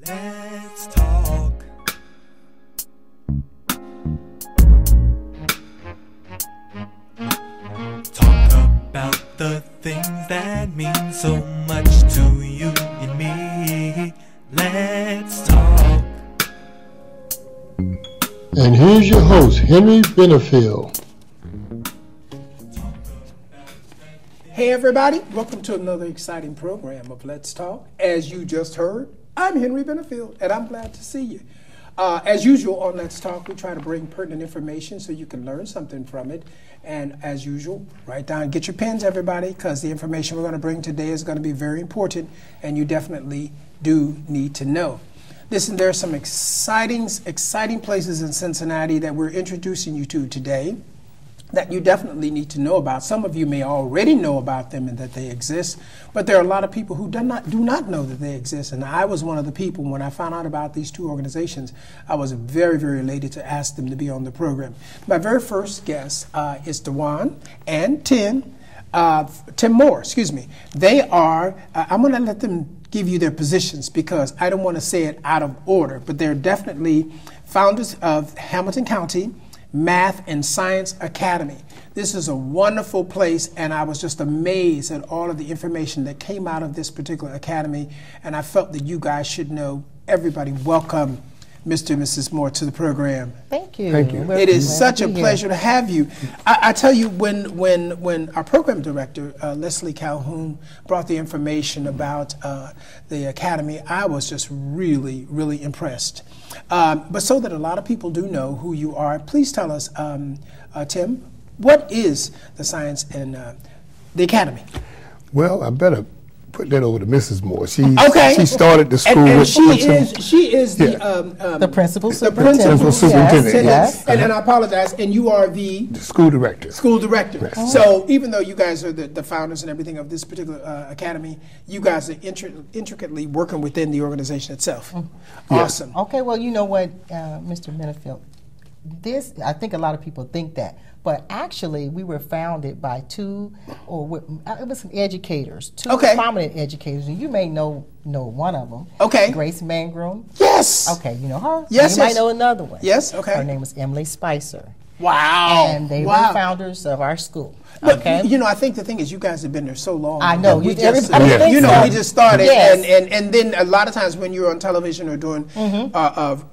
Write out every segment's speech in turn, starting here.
Let's talk. Talk about the things that mean so much to you and me. Let's talk. And here's your host, Henry Benefield. Hey everybody, welcome to another exciting program of Let's Talk. As you just heard, I'm Henry Benefield, and I'm glad to see you. As usual on Let's Talk, we try to bring pertinent information so you can learn something from it. And as usual, write down, get your pens, everybody, because the information we're going to bring today is going to be very important, and you definitely do need to know. Listen, there are some exciting places in Cincinnati that we're introducing you to today that you definitely need to know about. Some of you may already know about them and that they exist, but there are a lot of people who do not know that they exist. And I was one of the people, when I found out about these two organizations, I was very, very elated to ask them to be on the program. My very first guest is Dewan and Tim Moore, excuse me. They are, I'm going to let them give you their positions because I don't want to say it out of order, but they're definitely founders of Hamilton County Math and Science Academy. This is a wonderful place, and I was just amazed at all of the information that came out of this particular academy, and I felt that you guys should know. Everybody, welcome Mr. and Mrs. Moore to the program. Thank you. Thank you. It is such a pleasure to have you. I tell you, when our program director, Leslie Calhoun, brought the information about the academy, I was just really, really impressed. But so that a lot of people do know who you are, please tell us, Tim, what is the Science and the Academy? Well, I better put that over to Mrs. Moore. She started the school and with she is The principal Principal superintendent. Yes. And I apologize. And you are the school director. School director. Yes. So even though you guys are the founders and everything of this particular academy, you guys are intricately working within the organization itself. Awesome. Okay, well, you know what, Mr. Benefield, I think a lot of people think that, but actually we were founded by it was some educators, two prominent educators, and you may know one of them. Okay. Grace Mangrum. Yes. Okay, you know her? Yes, You might know another one. Yes, okay. Her name was Emily Spicer. Wow. And they were founders of our school. But, okay. you know, I think the thing is you guys have been there so long. I know. We Everybody thinks we so. just started, Yes. and then a lot of times when you're on television or doing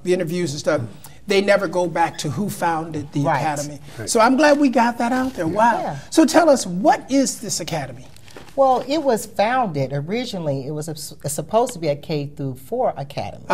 interviews and stuff, they never go back to who founded the academy. Right. So I'm glad we got that out there. Wow. Yeah. So tell us, what is this academy? Well, it was founded originally, it was supposed to be a K-4 academy,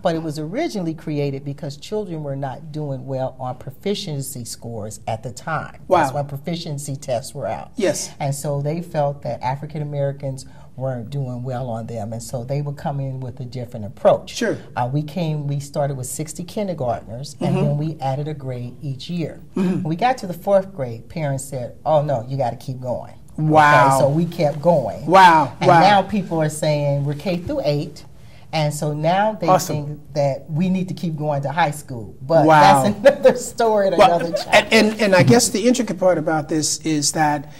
but it was originally created because children were not doing well on proficiency scores at the time. Wow. That's when proficiency tests were out. Yes. And so they felt that African Americans weren't doing well on them, and so they would come in with a different approach. Sure. We started with 60 kindergartners, and then we added a grade each year. When we got to the 4th grade, parents said, oh no, you got to keep going. Wow. Okay, so we kept going. Wow. And now people are saying we're K-8, and so now they think that we need to keep going to high school. But that's another story and another chapter. And I guess the intricate part about this is that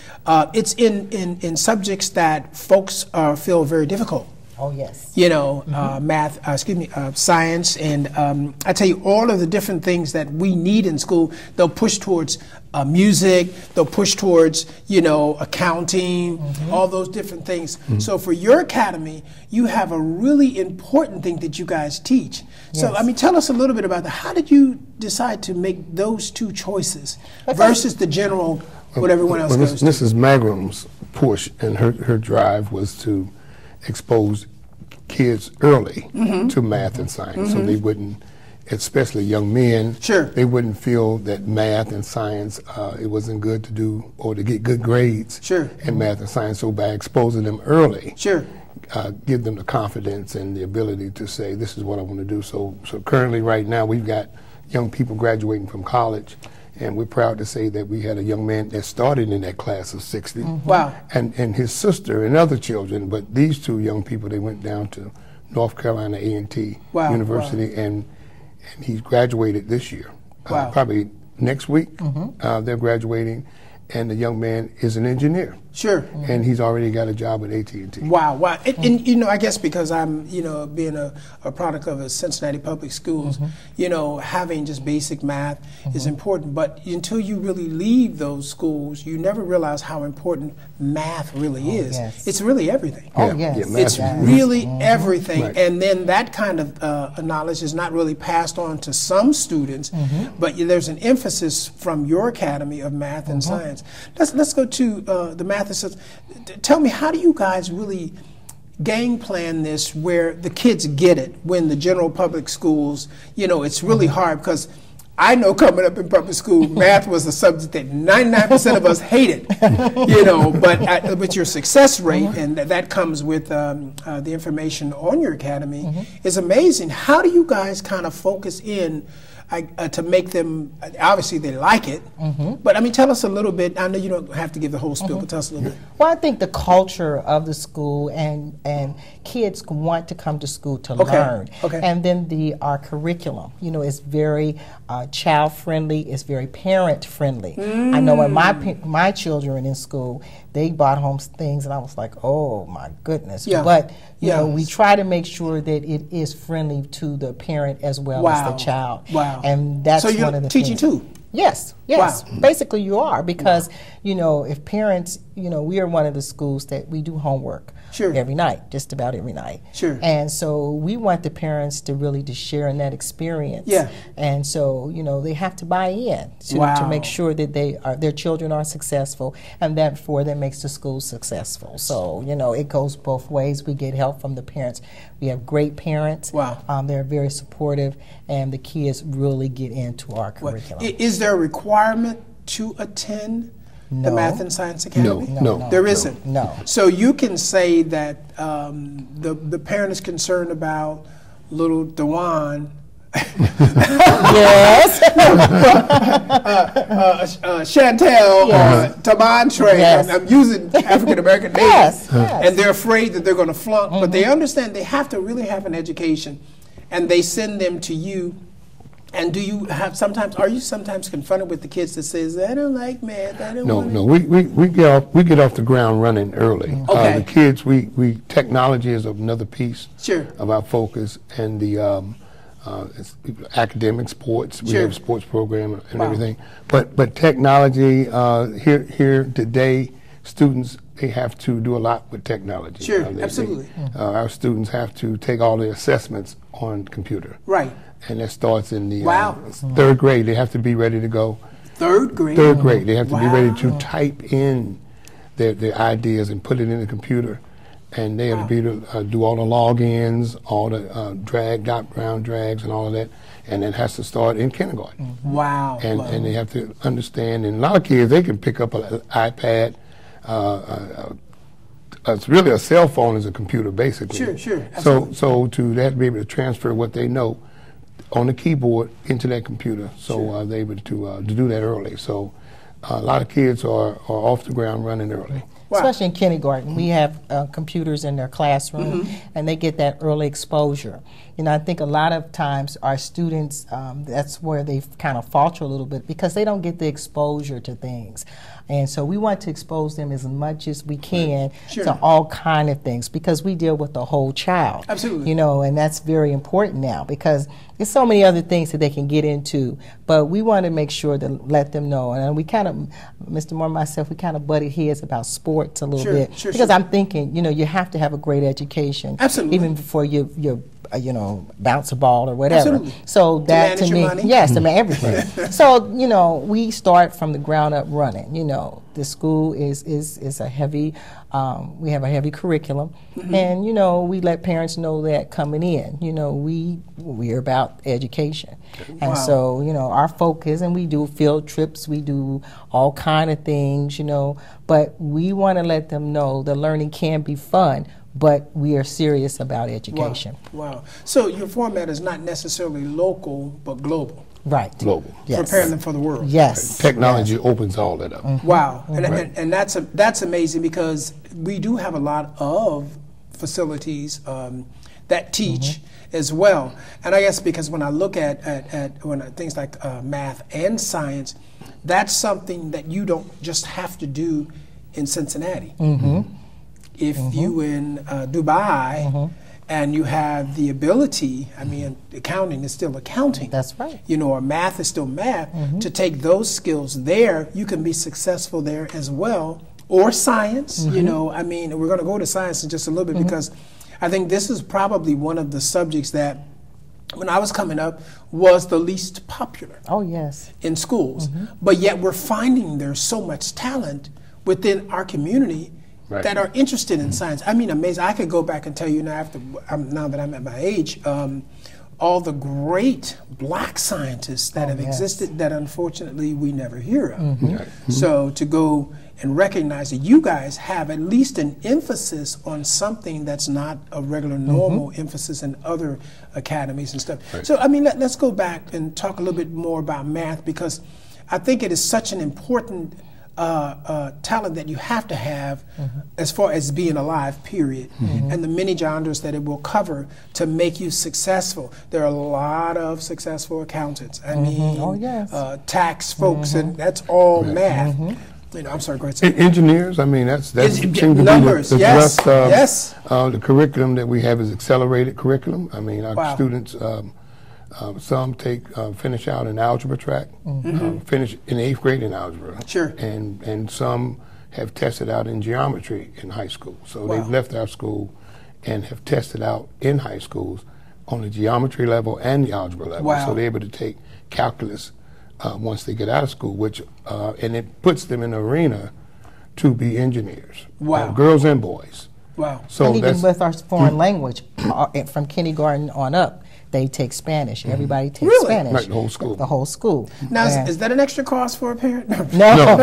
it's in subjects that folks feel very difficult. Oh, yes. You know, math, science, and I tell you, all of the different things that we need in school, they'll push towards music, they'll push towards, accounting, all those different things. So for your academy, you have a really important thing that you guys teach. Yes. So, tell us a little bit about that. How did you decide to make those two choices versus the general, what everyone else goes to? Mrs. Magrum's push and her drive was to expose kids early to math and science, so they wouldn't, especially young men, they wouldn't feel that math and science, it wasn't good to do or to get good grades in math and science. So by exposing them early, give them the confidence and the ability to say, this is what I want to do. So currently right now we've got young people graduating from college, and we're proud to say that we had a young man that started in that class of 60. Wow. And his sister and other children, but these two young people, they went down to North Carolina A&T University, and he's graduated this year. Probably next week they're graduating, and the young man is an engineer. Sure. And he's already got a job with AT&T. Wow, wow. And you know, I guess because I'm, you know, being a product of a Cincinnati Public Schools, you know, having just basic math is important. But until you really leave those schools, you never realize how important math really is. Yes. It's really everything. Oh, yes. Yeah, It's really everything. Right. And then that kind of knowledge is not really passed on to some students, but there's an emphasis from your Academy of Math and Science. Let's go to the math. Tell me, how do you guys really game plan this where the kids get it when the general public schools, you know, it's really hard because I know coming up in public school, math was a subject that 99% of us hated, you know, but with your success rate, and that comes with the information on your academy, is amazing. How do you guys kind of focus in to make them, obviously they like it, but I mean, tell us a little bit. I know you don't have to give the whole spiel, but tell us a little bit. Well, I think the culture of the school and kids want to come to school to learn. And then our curriculum, you know, is very child friendly, it's very parent friendly. I know when my children in school, they brought home things and I was like, oh my goodness. But you know, we try to make sure that it is friendly to the parent as well as the child. And that's so you're one of the teaching things. too? Yes. Basically you are, because you know, if parents, you know, we are one of the schools that we do homework every night, just about every night. And so we want the parents to really to share in that experience. And so, you know, they have to buy in to make sure that their children are successful, and therefore that makes the school successful. So, you know, it goes both ways. We get help from the parents. We have great parents. They're very supportive, and the kids really get into our curriculum. Is there a requirement to attend the Math and Science Academy? No. There isn't? No. So you can say that the parent is concerned about little Dewan. Yes. Chantel or Tamantre, I'm using African American names, and they're afraid that they're going to flunk, but they understand they have to really have an education, and they send them to you. And do you have are you sometimes confronted with the kids that says, I don't like math, I don't want to... we get off the ground running early. The kids, technology is another piece of our focus, and the academic sports, we have a sports program and everything. But technology, here today, students, they have to do a lot with technology. Absolutely. Our students have to take all the assessments on computer. And that starts in the third grade. They have to be ready to go. Third grade? Third grade. They have to be ready to type in their ideas and put it in the computer. And they have to be able to do all the logins, all the round drags and all of that. And it has to start in kindergarten. And they have to understand. And a lot of kids, they can pick up an iPad. It's really a cell phone is a computer, basically. So they have to be able to transfer what they know on the keyboard into that computer, so they're able to do that early. So a lot of kids are off the ground running early. Especially in kindergarten, we have computers in their classroom, and they get that early exposure. You know, I think a lot of times our students, that's where they kind of falter a little bit, because they don't get the exposure to things. And so we want to expose them as much as we can to all kind of things, because we deal with the whole child. You know, and that's very important now, because there's so many other things that they can get into, but we want to make sure to let them know. And we kind of, Mr. Moore and myself, we kind of butted heads about sports a little bit, because I'm thinking, you know, you have to have a great education, even before you know, bounce a ball or whatever. So that to me, to me, everything. So, you know, we start from the ground up running. You know, the school is a heavy, we have a heavy curriculum, and, you know, we let parents know that coming in. You know, we're about education. And so, you know, our focus, and we do field trips, we do all kind of things, you know, but we want to let them know the learning can be fun, but we are serious about education. So your format is not necessarily local, but global. Global. Preparing them for the world. Technology opens all that up. And that's amazing, because we do have a lot of facilities that teach as well. And I guess because when I look at things like math and science, that's something that you don't just have to do in Cincinnati. Mm-hmm. If you in Dubai and you have the ability, I mean, accounting is still accounting. That's right. You know, or math is still math. To take those skills there, you can be successful there as well. Or science, you know, I mean, we're going to go to science in just a little bit because I think this is probably one of the subjects that, when I was coming up, was the least popular. Oh, yes. In schools. But yet we're finding there's so much talent within our community that are interested in science. I mean, amazing. I could go back and tell you now, now that I'm at my age, all the great black scientists that have existed that unfortunately we never hear of. So to go and recognize that you guys have at least an emphasis on something that's not a regular normal emphasis in other academies and stuff. So I mean, let's go back and talk a little bit more about math, because I think it is such an important talent that you have to have as far as being alive, period, and the many genres that it will cover to make you successful. There are a lot of successful accountants. I mean, tax folks, and that's all math. You know, I'm sorry, go ahead. Engineers, I mean, that's numbers, the thrust of the curriculum that we have is accelerated curriculum. I mean, our students, some finish out in algebra track, finish in 8th grade in algebra. And some have tested out in geometry in high school. So they've left our school and have tested out in high schools on the geometry level and the algebra level. So they're able to take calculus once they get out of school, which and it puts them in the arena to be engineers. Girls and boys. So and even with our foreign language, from kindergarten on up, they take Spanish. Everybody takes Spanish. Right, the whole school. The whole school. Now, is that an extra cost for a parent? No,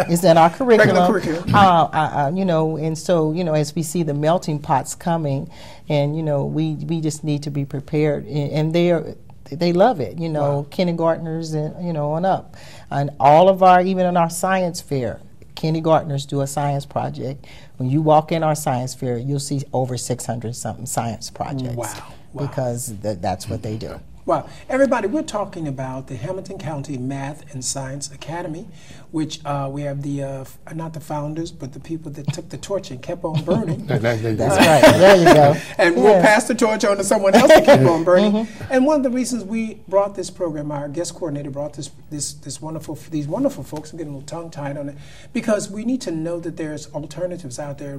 it's in our curriculum. Regular curriculum. You know, and so, you know, as we see the melting pots coming, and, you know, we just need to be prepared, and they love it, you know, kindergartners and, you know, on up. And all of even in our science fair, kindergartners do a science project. When you walk in our science fair, you'll see over 600-something science projects. Because that's what they do. Wow. Everybody, we're talking about the Hamilton County Math and Science Academy, which we have the, not the founders, but the people that took the torch and kept on burning. That's right. There you go. And we'll pass the torch on to someone else to keep on burning. And one of the reasons we brought this program, our guest coordinator brought these wonderful folks, I'm getting a little tongue-tied on it, because we need to know that there's alternatives out there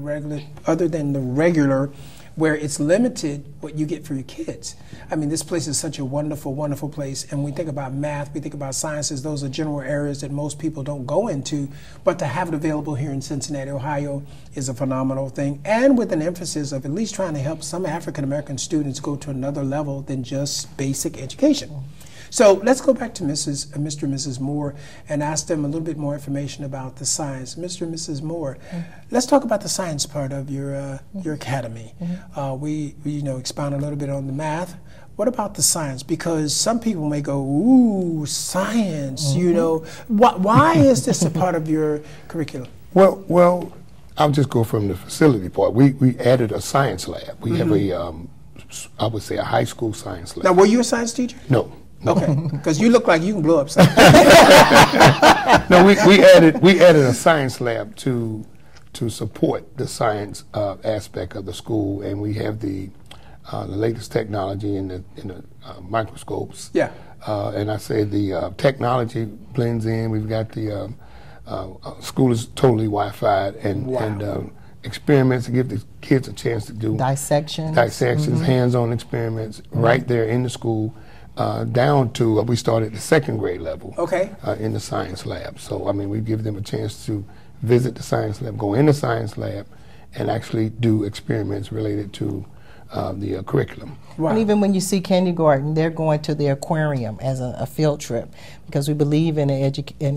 other than the regular, where it's limited what you get for your kids. I mean, this place is such a wonderful, wonderful place, and we think about math, we think about sciences, those are general areas that most people don't go into, but to have it available here in Cincinnati, Ohio is a phenomenal thing, and with an emphasis of at least trying to help some African-American students go to another level than just basic education. So let's go back to Mr. and Mrs. Moore and ask them a little bit more information about the science. Mr. and Mrs. Moore, let's talk about the science part of your academy. We expound a little bit on the math. What about the science? Because some people may go, ooh, science, you know. Why is this a part of your curriculum? Well, I'll just go from the facility part. We added a science lab. We have I would say a high school science lab. Now, were you a science teacher? No. Okay, because you look like you can blow up something. No, we added a science lab to support the science aspect of the school, and we have the latest technology in the microscopes. And I say the technology blends in. We've got the school is totally Wi-Fi and experiments to give the kids a chance to do dissections, hands-on experiments right there in the school. Down to, we started the 2nd grade level in the science lab. So, I mean, we give them a chance to visit the science lab, go in the science lab, and actually do experiments related to the curriculum. And even when you see kindergarten, they're going to the aquarium as a field trip, because we believe in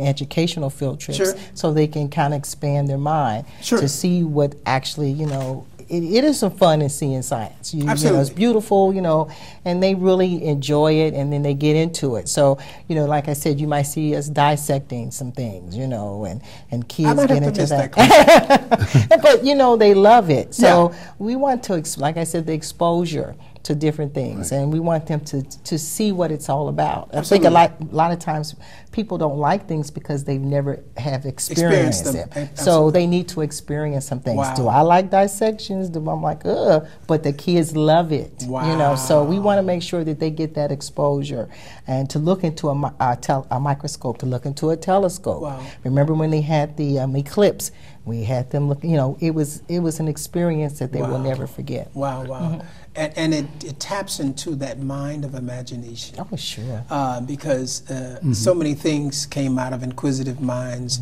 educational field trips, so they can kind of expand their mind to see what actually, you know, it is some fun in seeing science. You know, it's beautiful, you know, and they really enjoy it, and then they get into it. So, you know, like I said, you might see us dissecting some things, you know, and kids get into that. But, you know, they love it. So we want to, like I said, the exposure to different things, and we want them to see what it's all about. Absolutely. I think a lot of times people don't like things because they've never have experienced it. So they need to experience some things. Wow. Do I like dissections? I'm like, ugh, but the kids love it. Wow. You know, so we want to make sure that they get that exposure, and to look into a microscope, to look into a telescope. Wow. Remember when they had the eclipse? We had them look. You know, it was an experience that they will never forget. Wow, wow. And it taps into that mind of imagination. Oh, sure. Because so many things came out of inquisitive minds.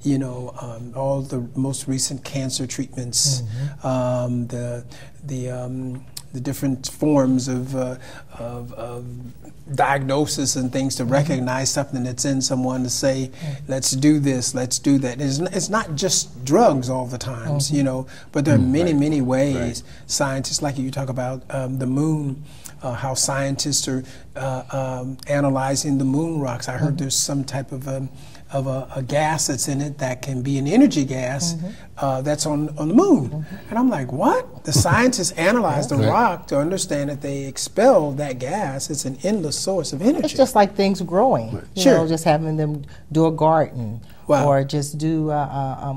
You know, all the most recent cancer treatments, the different forms of diagnosis and things to recognize something that's in someone, to say, let's do this, let's do that. It's not just drugs all the times, you know, but there are many ways. Scientists, like you talk about the moon, how scientists are analyzing the moon rocks. I heard there's some type of a gas that's in it that can be an energy gas that's on the moon. And I'm like, what? The scientists analyzed the rock to understand that they expel that gas. It's an endless source of energy. It's just like things growing. You know, just having them do a garden. Or just do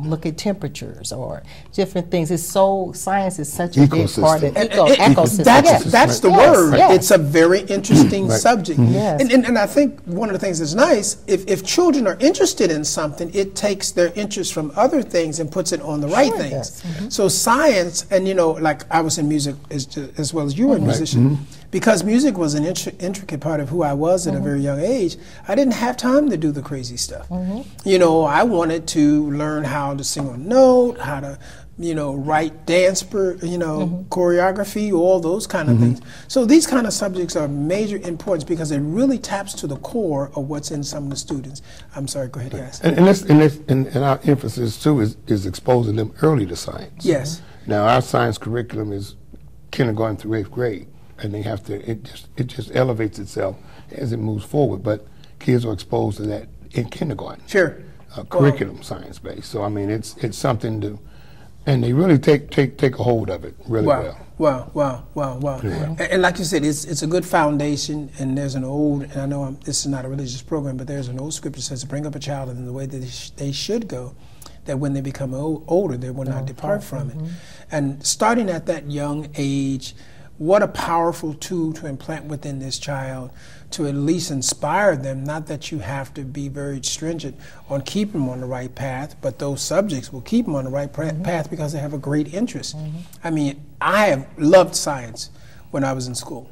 look at temperatures or different things. It's so, science is such a big part of ecosystem. That's the word. Yes. It's a very interesting subject. And I think one of the things that's nice, if children are interested in something, it takes their interest from other things and puts it on the right things. So science, and you know, like I was in music as well as you were a musician, because music was an intricate part of who I was at a very young age, I didn't have time to do the crazy stuff. You know, I wanted to learn how to sing on note, how to, you know, write dance, choreography, all those kind of things. So these kind of subjects are major importance because it really taps to the core of what's in some of the students. I'm sorry, go ahead, guys. And our emphasis too is exposing them early to science. Yes. Now our science curriculum is kindergarten through 8th grade, and they have to. It just elevates itself as it moves forward. But kids are exposed to that in kindergarten. Sure. Curriculum science based. So I mean, it's something to, and they really take a hold of it really well. Wow. And like you said, it's a good foundation. And there's an old, and I know this is not a religious program, but there's an old scripture that says to bring up a child in the way that they should go, that when they become older, they will not depart from it. And starting at that young age, what a powerful tool to implant within this child, to at least inspire them. Not that you have to be very stringent on keeping them on the right path, but those subjects will keep them on the right path because they have a great interest. I mean, I have loved science when I was in school.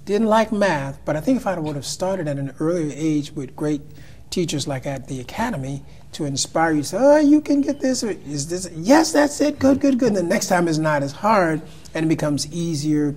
Didn't like math, but I think if I would have started at an earlier age with great teachers like at the academy to inspire you, say, oh, you can get this, or is this, yes, that's it, good. And the next time is not as hard, and it becomes easier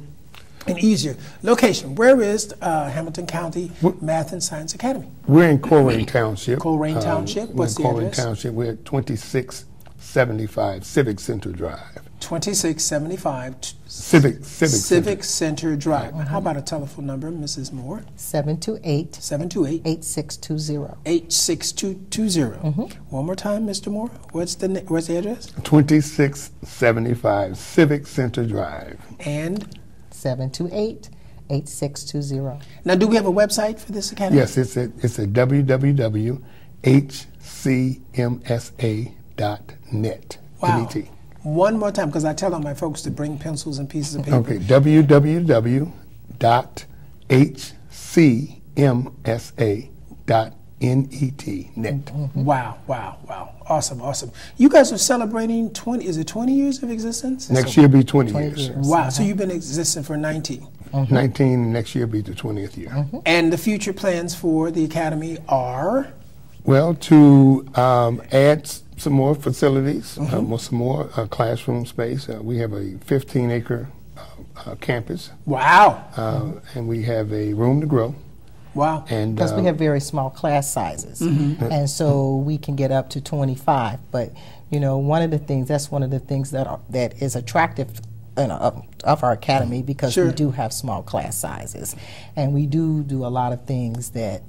and easier. Location, where is Hamilton County Math and Science Academy? We're in Colerain Township. Colerain Township, what's the address? Colerain Township, we're at 2675 Civic Center Drive. 2675 Civic Center Drive. How about a telephone number, Mrs. Moore? 728-8620. 8620. One more time, Mr. Moore. What's the address? 2675 Civic Center Drive. And 728-8620. Now, do we have a website for this academy? Yes, it's at www.hcmsa.net. Wow. N-E-T. One more time, because I tell all my folks to bring pencils and pieces of paper. Okay, www.hcmsa.net. Wow. Awesome. You guys are celebrating 20 years of existence? Next year will be 20 years. Wow, so you've been existing for 19. 19, next year will be the 20th year. And the future plans for the academy are? Well, to add some more facilities, some more classroom space. We have a 15-acre campus. Wow. And we have a room to grow. Wow. Because we have very small class sizes. And so we can get up to 25. But, you know, that's one of the things that is attractive of our academy, because we do have small class sizes, and we do a lot of things that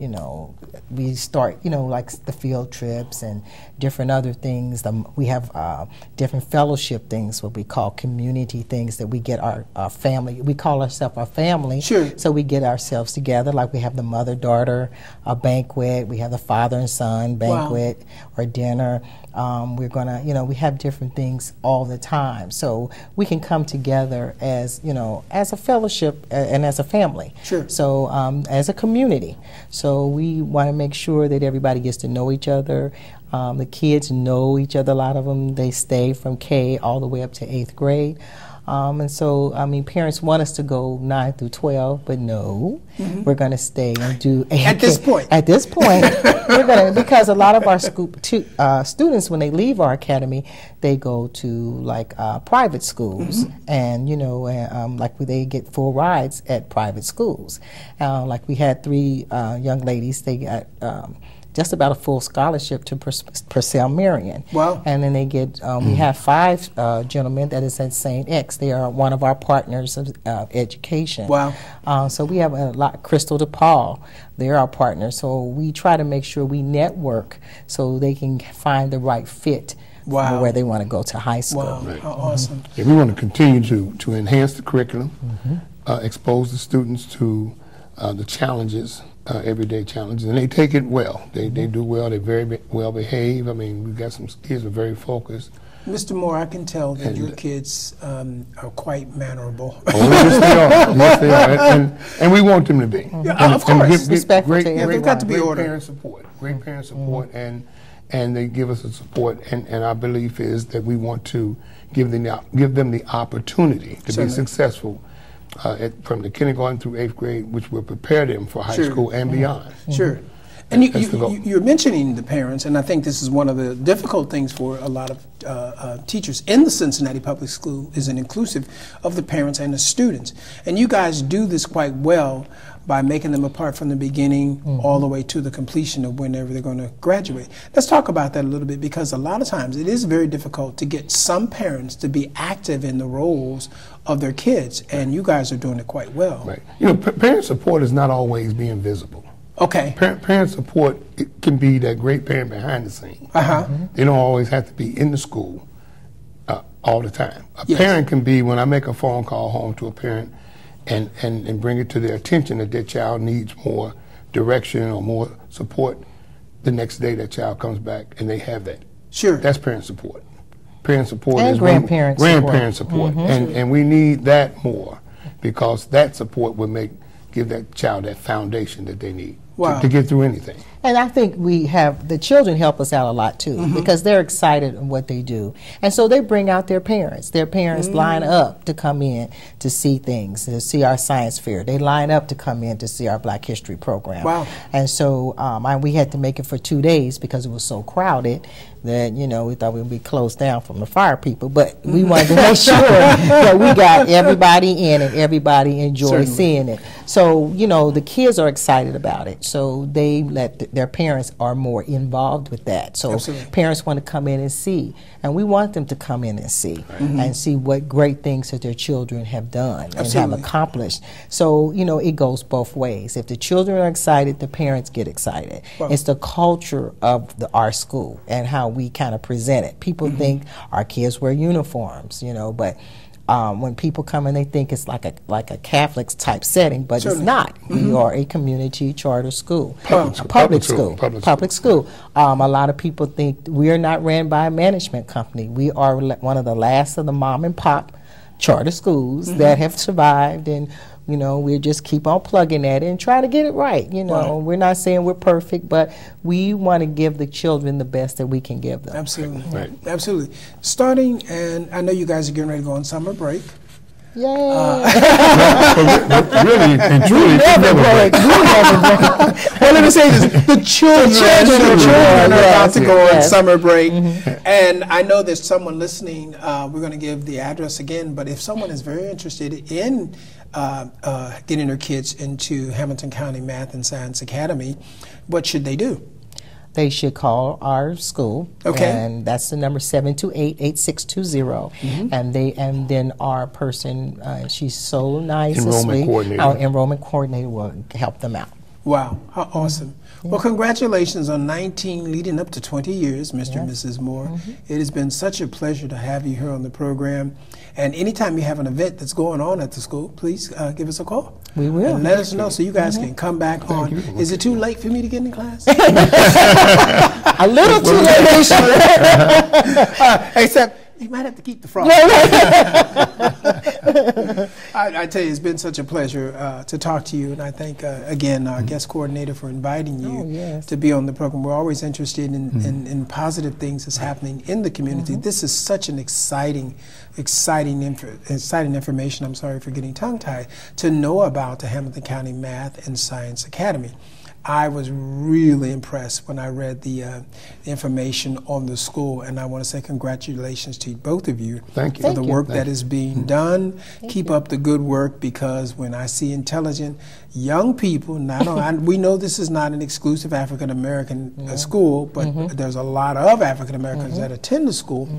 we start like the field trips and different other things. We have different fellowship things, what we call community things, that we get our family. We call ourselves our family. So we get ourselves together. Like we have the mother-daughter banquet. We have the father and son banquet or dinner. We're gonna, we have different things all the time, so we can come together as as a fellowship and as a family. So as a community. So we want to make sure that everybody gets to know each other. The kids know each other. A lot of them, they stay from K all the way up to 8th grade. And so, parents want us to go 9 through 12, but no, we're going to stay and do at this point. At this point, we're going to, because a lot of our students, when they leave our academy, they go to like private schools, and like they get full rides at private schools. Like we had 3 young ladies, they got just about a full scholarship to Purcell Marion. Wow. And then they get, we have 5 gentlemen that is at St. X. They are one of our partners of education. Wow. So we have a lot, Crystal DePaul, they're our partners. So we try to make sure we network so they can find the right fit for where they want to go to high school. Wow, how awesome. Yeah, we want to continue to enhance the curriculum, expose the students to the challenges, everyday challenges, and they take it well. They do well. They very well behave. I mean, we've got some kids who are very focused. Mr. Moore, I can tell that your kids are quite mannerable. Oh, yes, they are. Yes, they are. And we want them to be. Yeah, of course. They've got to be ordered. Parent support. Great parent support, and they give us the support. And our belief is that we want to give them the opportunity to be successful. From the kindergarten through 8th grade, which will prepare them for high school and beyond. Sure. And you're mentioning the parents, and I think this is one of the difficult things for a lot of teachers in the Cincinnati Public School, is an inclusive of the parents and the students. And you guys do this quite well by making them a part from the beginning all the way to the completion of whenever they're going to graduate. Let's talk about that a little bit, because a lot of times it is very difficult to get some parents to be active in the roles of their kids, and you guys are doing it quite well. Right. Parent support is not always being visible. Okay. Parent support, it can be that great parent behind the scenes. They don't always have to be in the school all the time. A parent can be, when I make a phone call home to a parent and bring it to their attention that their child needs more direction or more support, the next day that child comes back and they have that. Sure. That's parent support. Parent support and is grandparent support. And we need that more, because that support will give that child that foundation that they need to get through anything. And I think the children help us out a lot too, because they're excited in what they do. And so they bring out their parents. Their parents line up to come in to see things, to see our science fair. They line up to come in to see our Black History program. Wow. And so we had to make it for 2 days because it was so crowded that, we thought we would be closed down from the fire people. But we wanted to make sure that we got everybody in and everybody enjoyed seeing it. So, the kids are excited about it. So they their parents are more involved with that. So parents want to come in and see, and we want them to come in and see and see what great things that their children have done and have accomplished. So, it goes both ways. If the children are excited, the parents get excited. It's the culture of our school and how we kind of present it. People think our kids wear uniforms, but when people come in, they think it's like a Catholic type setting, but it's not. We are a community charter school, public school. A lot of people think we are not ran by a management company. We are one of the last of the mom and pop charter schools that have survived, and we just keep on plugging at it and try to get it right. We're not saying we're perfect, but we want to give the children the best that we can give them. Absolutely. Right. Absolutely. Starting, and I know you guys are getting ready to go on summer break. Yay! Really and truly, never break. Well, let me say this: the children are about to go on summer break, and I know there's someone listening. We're going to give the address again, but if someone is very interested in getting their kids into Hamilton County Math and Science Academy, what should they do? they should call our school. Okay. And that's the number 728-8620. And then our person, she's so nice and sweet. Our enrollment coordinator will help them out. Wow, how awesome. Yeah. Well, congratulations on 19 leading up to 20 years, Mr. and Mrs. Moore. It has been such a pleasure to have you here on the program. And anytime you have an event that's going on at the school, please give us a call. We will. And let us know so you guys can come back on. Is it too late for me to get in class? A little too late. Except you might have to keep the frog. I tell you, it's been such a pleasure to talk to you, and I thank, again, our guest coordinator for inviting you to be on the program. We're always interested in positive things that's happening in the community. This is such an exciting information, I'm sorry for getting tongue-tied, to know about the Hamilton County Math and Science Academy. I was really impressed when I read the information on the school, and I want to say congratulations to both of you for the work that is being done. Keep up the good work, because when I see intelligent young people, we know this is not an exclusive African American school, but there's a lot of African Americans that attend the school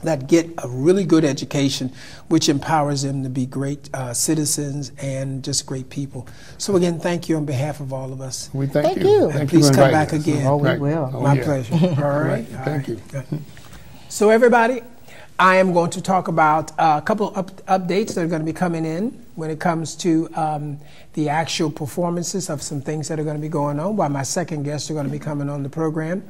that get a really good education, which empowers them to be great citizens and just great people. So again, thank you on behalf of all of us. We thank you. And please come back again. Oh, we will. My pleasure. All right. Thank you. So everybody, I am going to talk about a couple of updates that are going to be coming in when it comes to the actual performances of some things that are going to be going on, while my second guests are going to be coming on the program.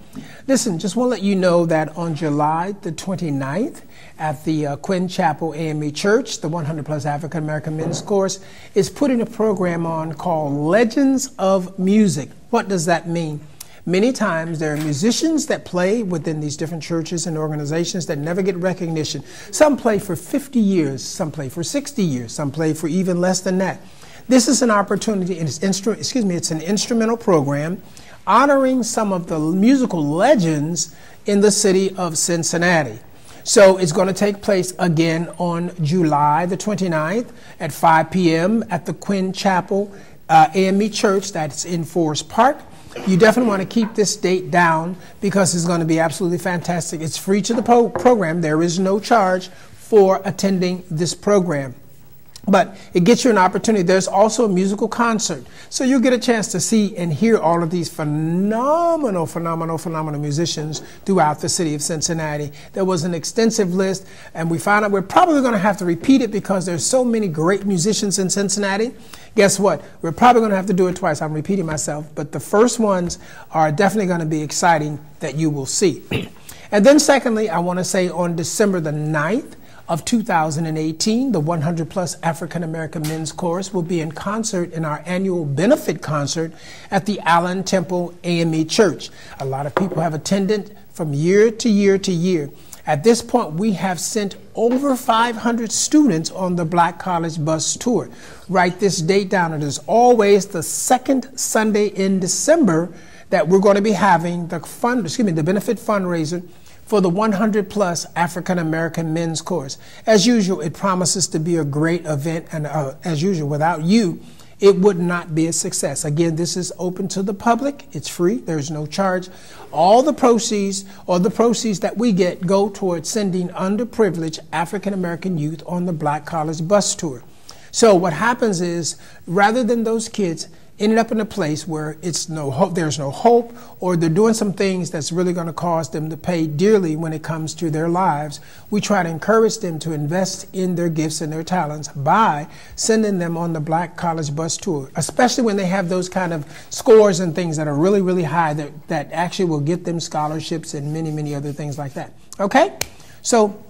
Listen, just want to let you know that on July the 29th at the Quinn Chapel AME Church, the 100 Plus African American Men's Course is putting a program on called Legends of Music. What does that mean? Many times there are musicians that play within these different churches and organizations that never get recognition. Some play for 50 years, some play for 60 years, some play for even less than that. This is an opportunity, and it's an instrumental program honoring some of the musical legends in the city of Cincinnati. So it's going to take place again on July the 29th at 5 p.m. at the Quinn Chapel AME Church, that's in Forest Park. You definitely want to keep this date down because it's going to be absolutely fantastic. It's free to the program. There is no charge for attending this program. But it gets you an opportunity. There's also a musical concert. So you'll get a chance to see and hear all of these phenomenal musicians throughout the city of Cincinnati. There was an extensive list, and we found out we're probably going to have to repeat it because there's so many great musicians in Cincinnati. Guess what? We're probably going to have to do it twice. I'm repeating myself. But the first ones are definitely going to be exciting that you will see. And then secondly, I want to say on December the 9th, of 2018, the 100 Plus African American Men's Chorus will be in concert in our annual benefit concert at the Allen Temple AME Church. A lot of people have attended from year to year to year. At this point, we have sent over 500 students on the Black College Bus Tour. Write this date down. It is always the second Sunday in December that we're going to be having the benefit fundraiser for the 100 Plus African American Men's Course. As usual, it promises to be a great event, and as usual, without you, it would not be a success. Again, this is open to the public. It's free. There's no charge. All the proceeds, or the proceeds that we get, go towards sending underprivileged African American youth on the Black College Bus Tour. So what happens is, rather than those kids ended up in a place where there's no hope, or they're doing some things that's really going to cause them to pay dearly when it comes to their lives, we try to encourage them to invest in their gifts and their talents by sending them on the Black College Bus Tour, especially when they have those kind of scores and things that are really, really high that actually will get them scholarships and many, many other things like that. Okay? So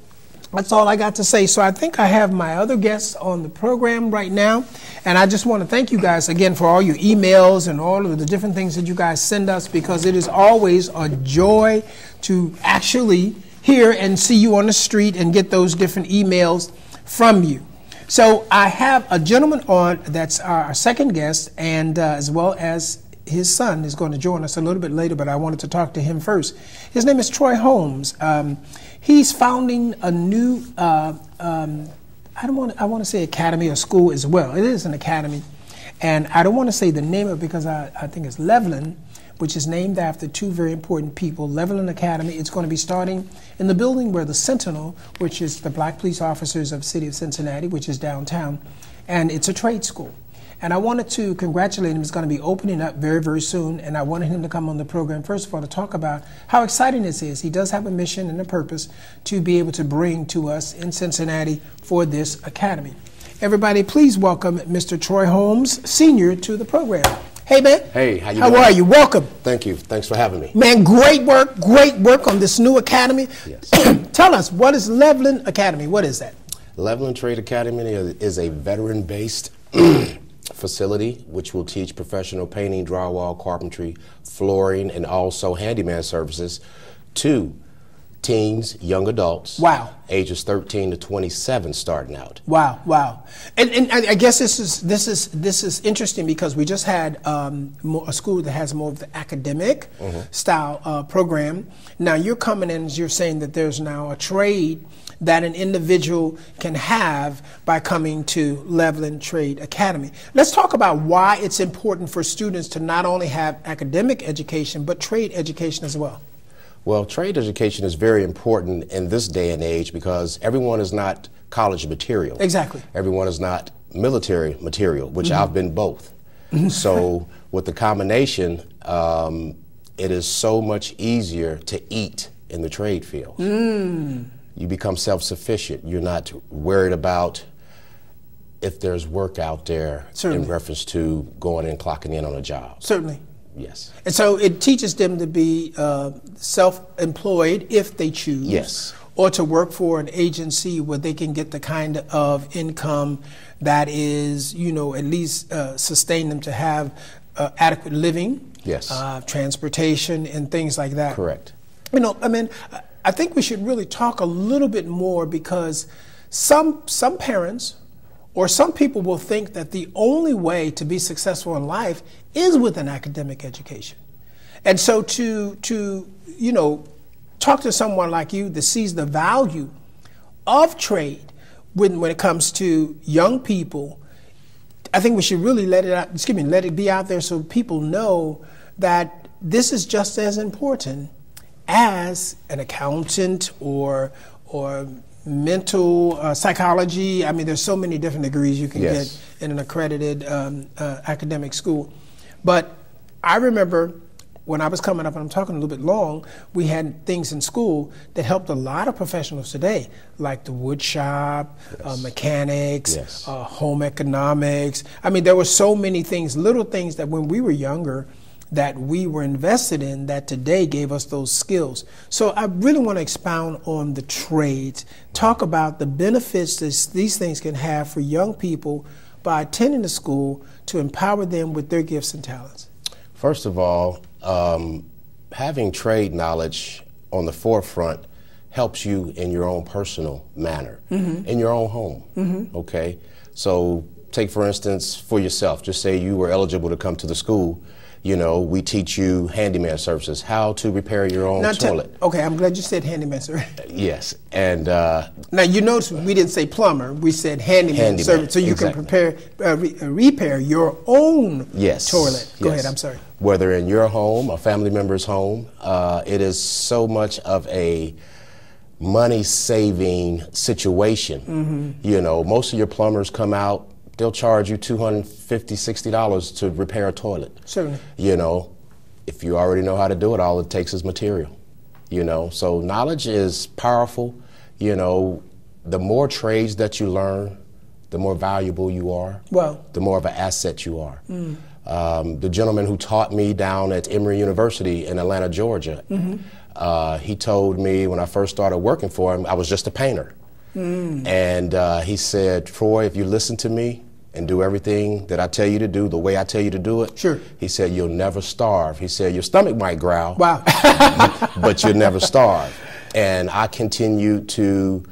that's all I got to say. So I think I have my other guests on the program right now. And I just want to thank you guys again for all your emails and all of the different things that you guys send us, because it is always a joy to actually hear and see you on the street and get those different emails from you. So I have a gentleman on that's our second guest, and as well as his son is going to join us a little bit later, but I wanted to talk to him first. His name is Troy Holmes. He's founding a new, I want to say academy or school as well. It is an academy. And I don't want to say the name of it because I think it's Levelin, which is named after two very important people, Levelin Academy. It's going to be starting in the building where the Sentinel, which is the black police officers of the city of Cincinnati, which is downtown, and it's a trade school. And I wanted to congratulate him. It's going to be opening up very, very soon, and I wanted him to come on the program, first of all, to talk about how exciting this is. He does have a mission and a purpose to be able to bring to us in Cincinnati for this academy. Everybody, please welcome Mr. Troy Holmes, Sr., to the program. Hey, man. Hey, how you doing? How are you? Welcome. Thank you. Thanks for having me. Man, great work on this new academy. Yes. Tell us, what is Levelin Academy? What is that? Levelin Trade Academy is a veteran-based facility which will teach professional painting, drywall, carpentry, flooring, and also handyman services to teens, young adults. Wow. Ages 13 to 27 starting out. Wow, wow. And I guess this is interesting because we just had a school that has more of the academic style program. Now you're coming in and you're saying that there's now a trade that an individual can have by coming to Levelin Trade Academy. Let's talk about why it's important for students to not only have academic education, but trade education as well. Well, trade education is very important in this day and age because everyone is not college material. Exactly. Everyone is not military material, which I've been both. So with the combination, it is so much easier to eat in the trade field. You become self-sufficient. You're not worried about if there's work out there in reference to going and clocking in on a job. Certainly. Yes. And so it teaches them to be self-employed if they choose. Yes. Or to work for an agency where they can get the kind of income that is, you know, at least sustain them to have adequate living. Yes. Transportation and things like that. Correct. You know, I mean, I think we should really talk a little bit more because some parents or some people will think that the only way to be successful in life is with an academic education. And so to you know, talk to someone like you that sees the value of trade when it comes to young people, I think we should really let it be out there so people know that this is just as important as an accountant or mental psychology. I mean, there's so many different degrees you can get in an accredited academic school. But I remember when I was coming up, and I'm talking a little bit long, we had things in school that helped a lot of professionals today, like the wood shop, mechanics, home economics. I mean, there were so many things, little things that when we were younger, that we were invested in that today gave us those skills. So I really want to expound on the trades, talk about the benefits that these things can have for young people by attending the school to empower them with their gifts and talents. First of all, having trade knowledge on the forefront helps you in your own personal manner, in your own home, okay? So take, for instance, for yourself, just say you were eligible to come to the school. You know, we teach you handyman services, how to repair your own toilet. Okay, I'm glad you said handyman, sir. Yes, and now you notice we didn't say plumber; we said handyman service, so you can repair your own toilet. Go ahead. I'm sorry. Whether in your home, a family member's home, it is so much of a money-saving situation. You know, most of your plumbers come out. They'll charge you $250, $60 to repair a toilet. Certainly. You know, if you already know how to do it, all it takes is material. You know, so knowledge is powerful. You know, the more trades that you learn, the more valuable you are. Well, the more of an asset you are. The gentleman who taught me down at Emory University in Atlanta, Georgia, he told me when I first started working for him, I was just a painter. And he said, Troy, if you listen to me and do everything that I tell you to do, the way I tell you to do it, he said, you'll never starve. He said, your stomach might growl, but you'll never starve. And I continue to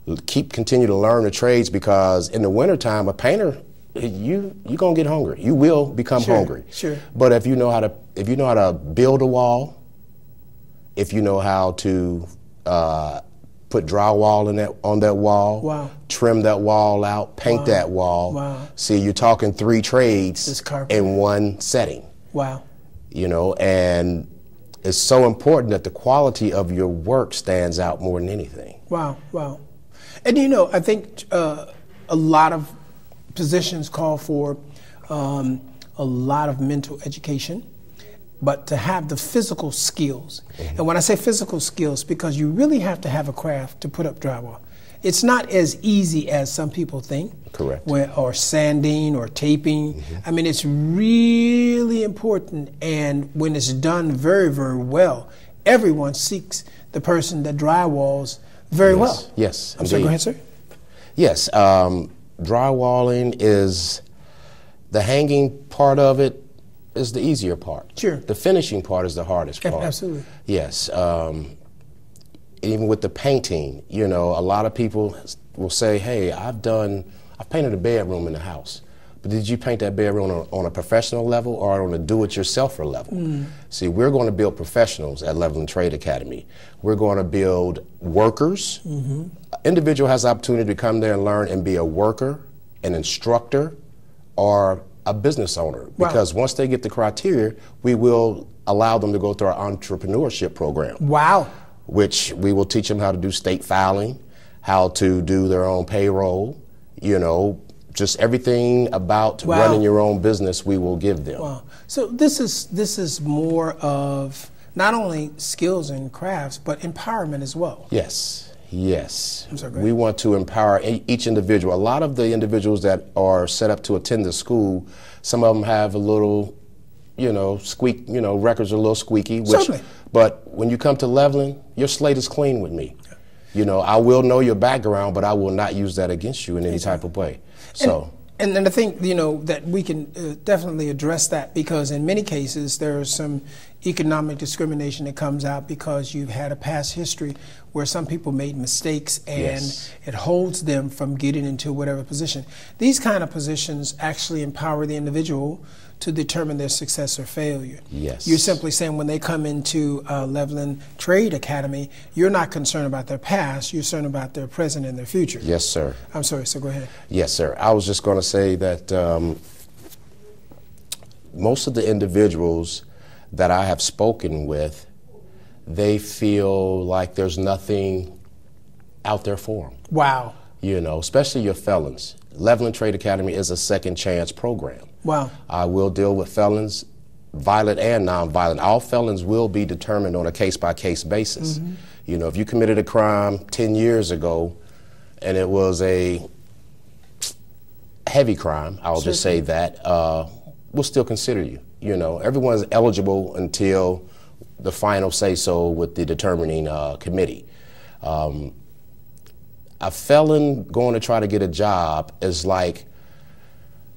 learn the trades because in the wintertime, a painter, you're gonna get hungry. You will become hungry. But if you know how to build a wall, if you know how to put drywall on that wall, trim that wall out, paint that wall. See, you're talking 3 trades in one setting. Wow. You know, and it's so important that the quality of your work stands out more than anything. Wow, wow. And you know, I think a lot of positions call for a lot of mental education, but to have the physical skills. And when I say physical skills, because you really have to have a craft to put up drywall. It's not as easy as some people think. Correct. Or sanding or taping. I mean, it's really important, and when it's done very, very well, everyone seeks the person that drywalls very well. Yes, I'm sorry, go ahead, sir. Yes, drywalling is, the hanging part of it is the easier part. Sure. The finishing part is the hardest part. Absolutely. Yes. Even with the painting, you know, a lot of people will say, hey, I've painted a bedroom in the house, but did you paint that bedroom on a professional level or on a do-it-yourselfer level? See, we're going to build professionals at Leveland Trade Academy. We're going to build workers. An individual has the opportunity to come there and learn and be a worker, an instructor, or a business owner. Because once they get the criteria, we will allow them to go through our entrepreneurship program. Wow. Which we will teach them how to do state filing, how to do their own payroll, you know, just everything about running your own business we will give them. Wow. So this is more of not only skills and crafts, but empowerment as well. Yes, yes. I'm sorry, we want to empower each individual. A lot of the individuals that are set up to attend the school, some of them have a little, you know, records are a little squeaky. Certainly. But when you come to Leveland, your slate is clean with me. You know, I will know your background, but I will not use that against you in any type of way. So. And then I think, you know, that we can definitely address that, because in many cases there is some economic discrimination that comes out because you've had a past history where some people made mistakes and it holds them from getting into whatever position. These kind of positions actually empower the individual to determine their success or failure. Yes. You're simply saying when they come into Leveland Trade Academy, you're not concerned about their past, you're concerned about their present and their future. Yes, sir. I'm sorry, so go ahead. Yes, sir. I was just going to say that most of the individuals that I have spoken with, they feel like there's nothing out there for them. Wow. You know, especially your felons. Leveland Trade Academy is a second chance program. Wow. I will deal with felons, violent and nonviolent. All felons will be determined on a case-by-case basis. You know, if you committed a crime 10 years ago and it was a heavy crime, I'll just say that, we'll still consider you. You know, everyone's eligible until the final say-so with the determining committee. A felon going to try to get a job is like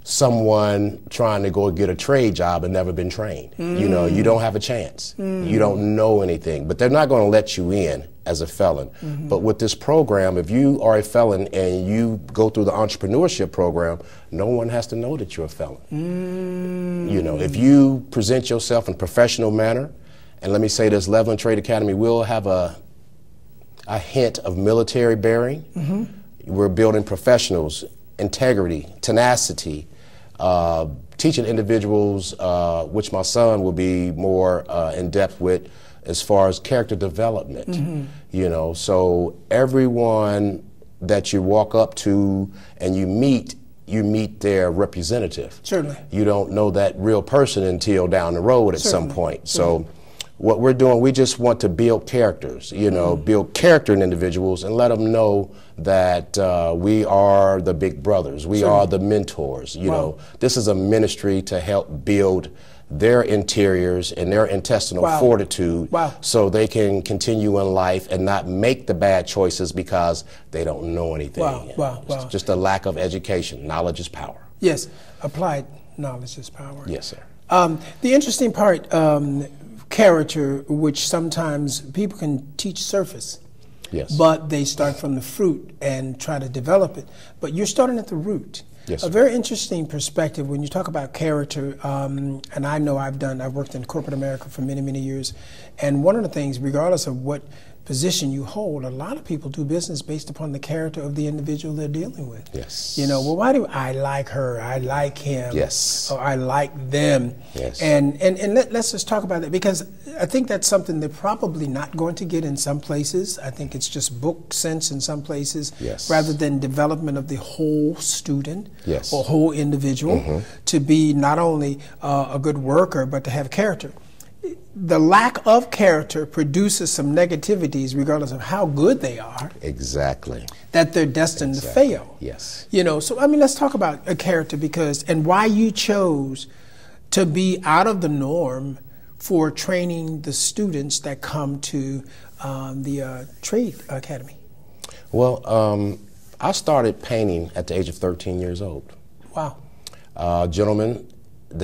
someone trying to go get a trade job and never been trained. You know, you don't have a chance. You don't know anything, but they're not going to let you in as a felon. But with this program, if you are a felon and you go through the entrepreneurship program, no one has to know that you're a felon. You know, if you present yourself in a professional manner, and let me say this, Leveland Trade Academy will have a hint of military bearing. We're building professionals, integrity, tenacity, teaching individuals, which my son will be more in depth with, as far as character development. You know, so everyone that you walk up to and you meet their representative. Certainly. You don't know that real person until down the road at some point. So what we're doing, we just want to build characters, you know, build character in individuals and let them know that we are the big brothers, we are the mentors. You know, this is a ministry to help build their interiors and their intestinal fortitude so they can continue in life and not make the bad choices because they don't know anything. It's just a lack of education. Knowledge is power. Yes, applied knowledge is power. Yes, sir. The interesting part, character, which sometimes people can teach surface, but they start from the fruit and try to develop it. But you're starting at the root. Yes, a very interesting perspective when you talk about character, and I know I've worked in corporate America for many, many years, and one of the things, regardless of what position you hold, a lot of people do business based upon the character of the individual they're dealing with. Yes. You know, well, why do I like her? I like him. Yes. Or I like them. Yes. And let's just talk about that, because I think that's something they're probably not going to get in some places. I think it's just book sense in some places, yes, rather than development of the whole student, yes, or whole individual, to be not only a good worker, but to have character. The lack of character produces some negativities, regardless of how good they are. Exactly. That they're destined to fail. Yes. You know, so I mean, let's talk about a character, because, and why you chose to be out of the norm for training the students that come to the trade academy. Well, I started painting at the age of 13 years old. Wow. A gentleman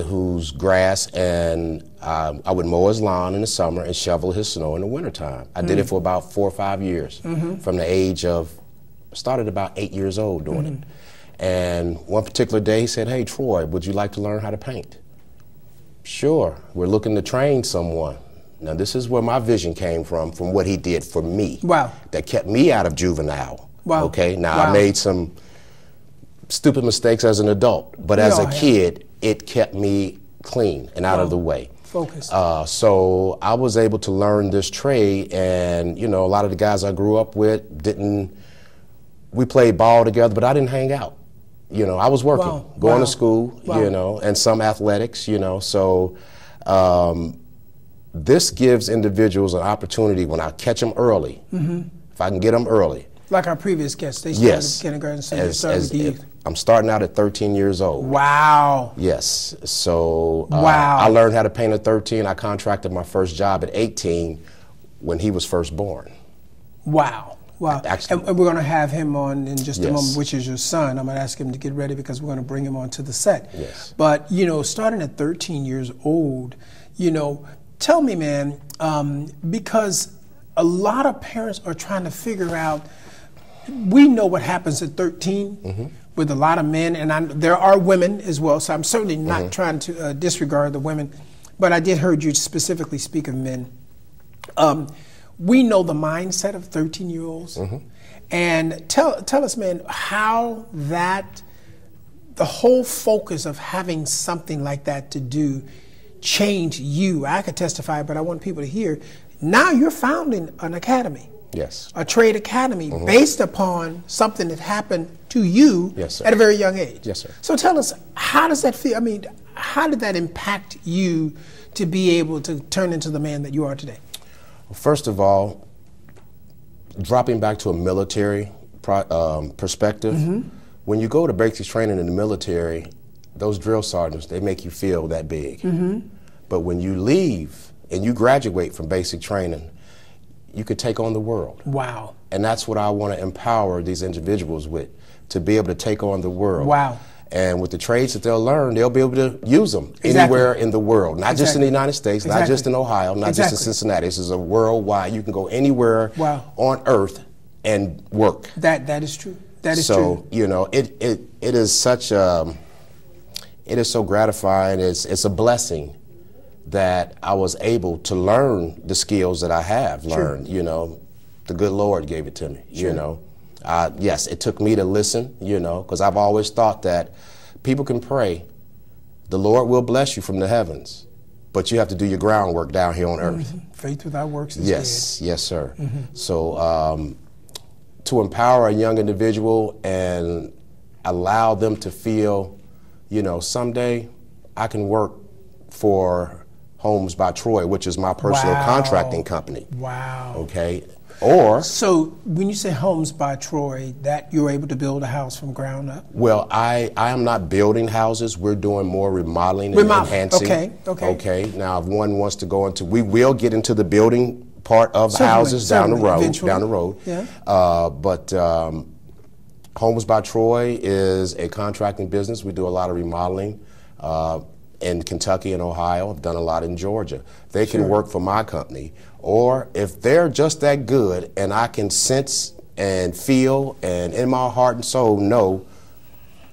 whose grass, and I would mow his lawn in the summer and shovel his snow in the wintertime. I did it for about 4 or 5 years, from the age of, started about 8 years old doing it. And one particular day he said, "Hey Troy, would you like to learn how to paint?" Sure, we're looking to train someone. Now this is where my vision came from what he did for me. Wow. That kept me out of juvenile. Wow. Okay, now Wow. I made some stupid mistakes as an adult, but as a kid, it kept me clean and out of the way. Focused. So I was able to learn this trade, and you know, a lot of the guys I grew up with we played ball together, but I didn't hang out. You know, I was working, going to school, you know, and some athletics, you know, so this gives individuals an opportunity when I catch them early, if I can get them early. Like our previous guests, they started kindergarten, so they started with the youth. I'm starting out at 13 years old. Wow. Yes. So wow. I learned how to paint at 13. I contracted my first job at 18 when he was first born. Wow. Wow. Actually, and we're going to have him on in just a moment, which is your son. I'm going to ask him to get ready because we're going to bring him onto the set. Yes. But, you know, starting at 13 years old, you know, tell me, man, because a lot of parents are trying to figure out, we know what happens at 13 with a lot of men, and there are women as well, so I'm certainly not trying to disregard the women, but I did heard you specifically speak of men. We know the mindset of 13-year-olds, and tell us, man, how that, the whole focus of having something like that to do changed you. I could testify, but I want people to hear. Now you're founding an academy. Yes. A trade academy based upon something that happened to you at a very young age. Yes, sir. So tell us, how does that feel? I mean, how did that impact you to be able to turn into the man that you are today? Well, first of all, dropping back to a military perspective, when you go to basic training in the military, those drill sergeants, they make you feel that big. But when you leave and you graduate from basic training, you could take on the world. Wow. And that's what I want to empower these individuals with, to be able to take on the world. Wow. And with the trades that they'll learn, they'll be able to use them anywhere in the world, not just in the United States, not just in Ohio, not just in Cincinnati. This is a worldwide. You can go anywhere on earth and work. That is true. That is true. So, you know, it is such it is so gratifying. It's a blessing that I was able to learn the skills that I have learned. You know, the good Lord gave it to me. You know, yes, it took me to listen. You know, because I've always thought that people can pray, the Lord will bless you from the heavens, but you have to do your groundwork down here on earth. Faith without works is dead. Yes, sir. So to empower a young individual and allow them to feel, you know, someday I can work for Homes by Troy, which is my personal contracting company. Wow. Okay. Or so when you say Homes by Troy, that you're able to build a house from ground up? Well, I am not building houses. We're doing more remodeling and enhancing. Okay. Now, if one wants to go into, we will get into the building part of houses down the road. Eventually. Down the road. Yeah. But Homes by Troy is a contracting business. We do a lot of remodeling. In Kentucky and Ohio, I've done a lot in Georgia. They can work for my company, or if they're just that good and I can sense and feel and in my heart and soul know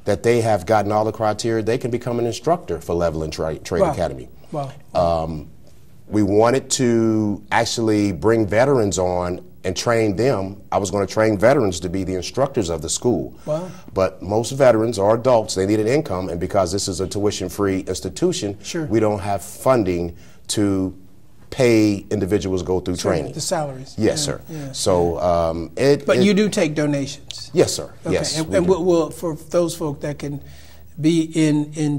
that they have gotten all the criteria, they can become an instructor for Level and Trade Academy. Wow. We wanted to actually bring veterans on and train them. I was going to train veterans to be the instructors of the school. Wow. But most veterans or adults, they need an income, and because this is a tuition-free institution, we don't have funding to pay individuals go through training. The salaries. Yes, sir. So But you do take donations. Yes, sir. Okay. Yes. And we'll, for those folk that can be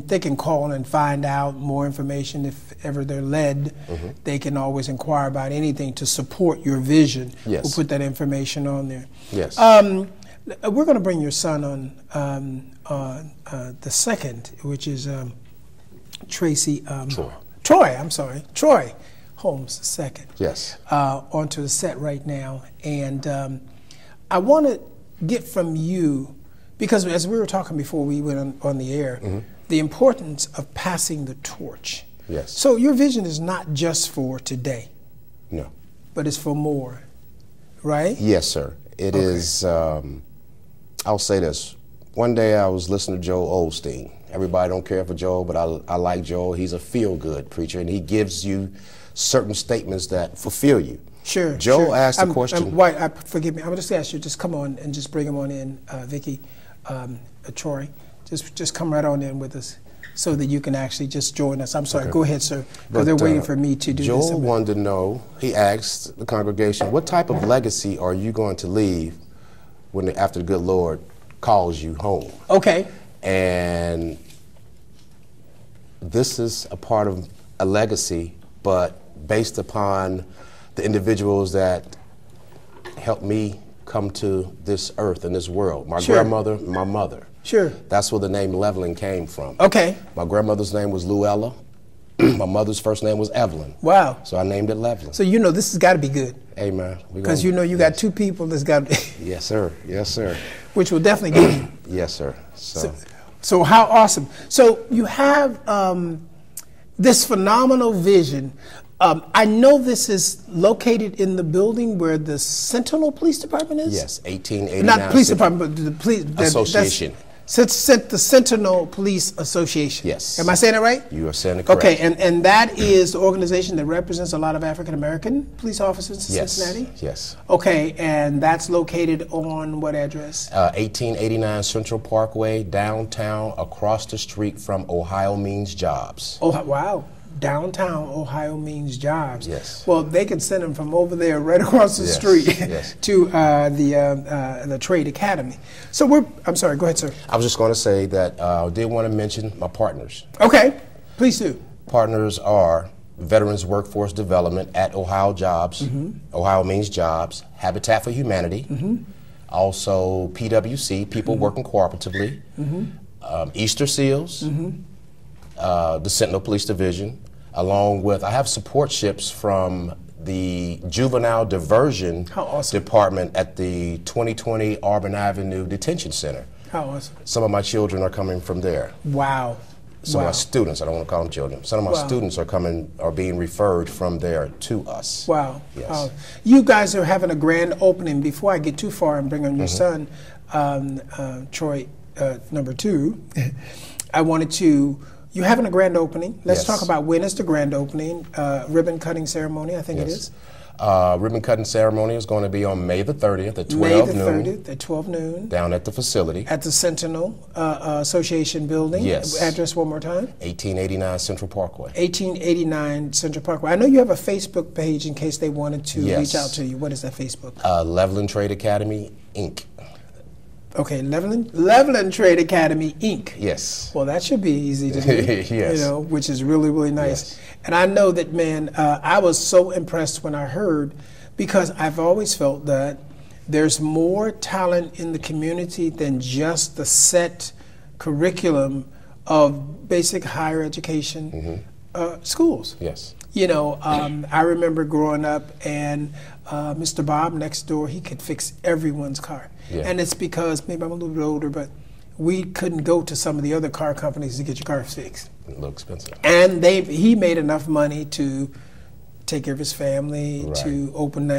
they can call and find out more information if ever they're led. They can always inquire about anything to support your vision. Yes. We'll put that information on there. Yes. We're going to bring your son on the second, which is Tracy. Troy Holmes II. Yes. Onto the set right now. And I want to get from you, because as we were talking before we went on the air, the importance of passing the torch. Yes. So your vision is not just for today. No. But it's for more, right? Yes, sir. It is, I'll say this. One day I was listening to Joel Osteen. Everybody don't care for Joel, but I like Joel. He's a feel-good preacher, and he gives you certain statements that fulfill you. Sure. Joel asked the question. Forgive me. I'm going to ask you, just come on and just bring him on in, Vicki, Troy. Just come right on in with us so that you can actually just join us. I'm sorry. Okay. Go ahead, sir, because they're waiting for me to do Joel this. Joel wanted to know, he asked the congregation, what type of legacy are you going to leave after the good Lord calls you home? Okay. And this is a part of a legacy, but based upon the individuals that helped me come to this earth and this world. My grandmother, my mother. Sure. That's where the name Levelin came from. Okay. My grandmother's name was Luella. My mother's first name was Evelyn. Wow. So I named it Levelin. So you know this has got to be good. Amen. Because you know you got two people that's got Yes, sir. Yes, sir. Which will definitely get you. Yes, sir. So how awesome. So you have this phenomenal vision. I know this is located in the building where the Sentinel Police Department is? Yes, 1889. Not police department, but the police association. The Sentinel Police Association. Yes. Am I saying it right? You are saying it correct. Okay, and that is the organization that represents a lot of African American police officers in Cincinnati? Yes. Okay, and that's located on what address? 1889 Central Parkway, downtown, across the street from Ohio Means Jobs. Oh, wow. Downtown Ohio Means Jobs. Yes. Well, they can send them from over there right across the street to the Trade Academy. So I'm sorry, go ahead, sir. I was just going to say that I did want to mention my partners. Okay, please do. Partners are Veterans Workforce Development at Ohio Jobs, Ohio Means Jobs, Habitat for Humanity, also PWC, People Working Cooperatively, Easter Seals, the Sentinel Police Division, along with, I have support ships from the Juvenile Diversion Department at the 2020 Auburn Avenue Detention Center. How awesome. Some of my children are coming from there. Wow. Some of my students, I don't want to call them children, some of my students are being referred from there to us. Wow. Yes. You guys are having a grand opening. Before I get too far and bring on your son, Troy, number 2, I wanted to, you're having a grand opening. Let's talk about when is the grand opening, ribbon cutting ceremony, I think it is. Ribbon cutting ceremony is going to be on May the 30th at 12 noon. May the 30th at 12 noon. Down at the facility. At the Sentinel Association building. Yes. Address one more time. 1889 Central Parkway. 1889 Central Parkway. I know you have a Facebook page in case they wanted to reach out to you. What is that Facebook? Levelin Trade Academy, Inc. Okay, Levelin Trade Academy, Inc. Yes. Well, that should be easy to do, yes. You know, which is really, really nice. Yes. And I know that, man, I was so impressed when I heard, because I've always felt that there's more talent in the community than just the set curriculum of basic higher education schools. Yes. You know, I remember growing up and Mr. Bob next door, he could fix everyone's car. Yeah. And it's because, maybe I'm a little bit older, but we couldn't go to some of the other car companies to get your car fixed. A little expensive. And he made enough money to take care of his family, Right. to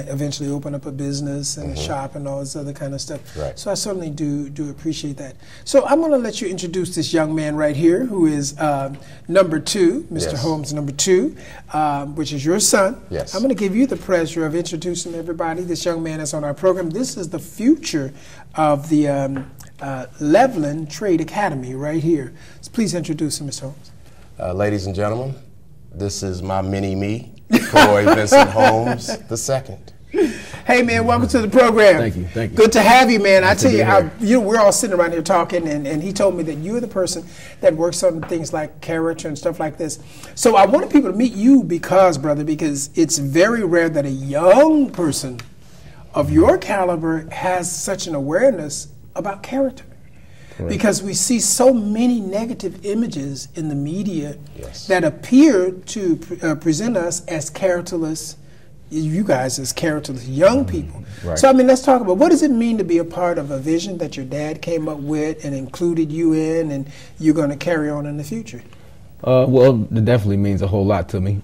eventually open up a business and a shop and all this other kind of stuff. Right. So I certainly do appreciate that. So I'm going to let you introduce this young man right here, who is number 2, Mr. Yes. Holmes, number 2, which is your son. Yes. I'm going to give you the pleasure of introducing everybody. This young man is on our program. This is the future of the Leveland Trade Academy right here. So please introduce him, Mr. Holmes. Ladies and gentlemen, this is my mini-me, Troy Vincent Holmes II. Hey man, welcome to the program. Thank you, thank you. Good to have you, man. I Good tell to be you, we're all sitting around here talking, and he told me that you're the person that works on things like character and stuff like this. So I wanted people to meet you because it's very rare that a young person of your caliber has such an awareness about character. Correct. Because we see so many negative images in the media that appear to present us as characterless, you guys as characterless young people. Right. So I mean, let's talk about, what does it mean to be a part of a vision that your dad came up with and included you in, and you're going to carry on in the future? Well, it definitely means a whole lot to me.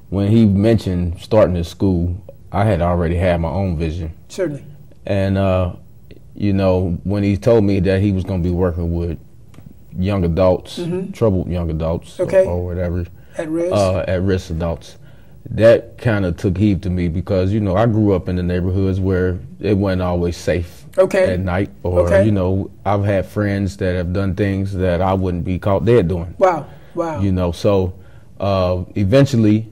When he mentioned starting this school, I had already had my own vision. Certainly. And you know, when he told me that he was going to be working with young adults, troubled young adults, or whatever, at risk adults, that kind of took heed to me, because, you know, I grew up in the neighborhoods where it wasn't always safe at night, or, you know, I've had friends that have done things that I wouldn't be caught dead doing. Wow, wow. You know, so eventually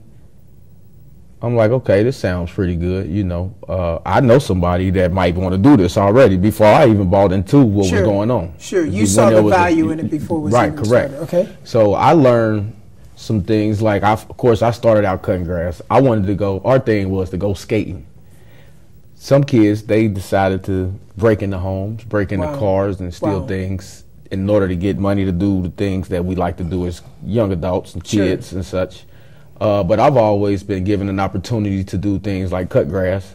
I'm like, okay, this sounds pretty good. You know, I know somebody that might want to do this already before I even bought into what was going on. Sure, you saw the value in it before it was even correct. started. Okay. So I learned some things, like, of course, I started out cutting grass. I wanted to go, our thing was to go skating. Some kids, they decided to break into homes, break into cars, and steal things in order to get money to do the things that we like to do as young adults and kids and such. But I've always been given an opportunity to do things like cut grass,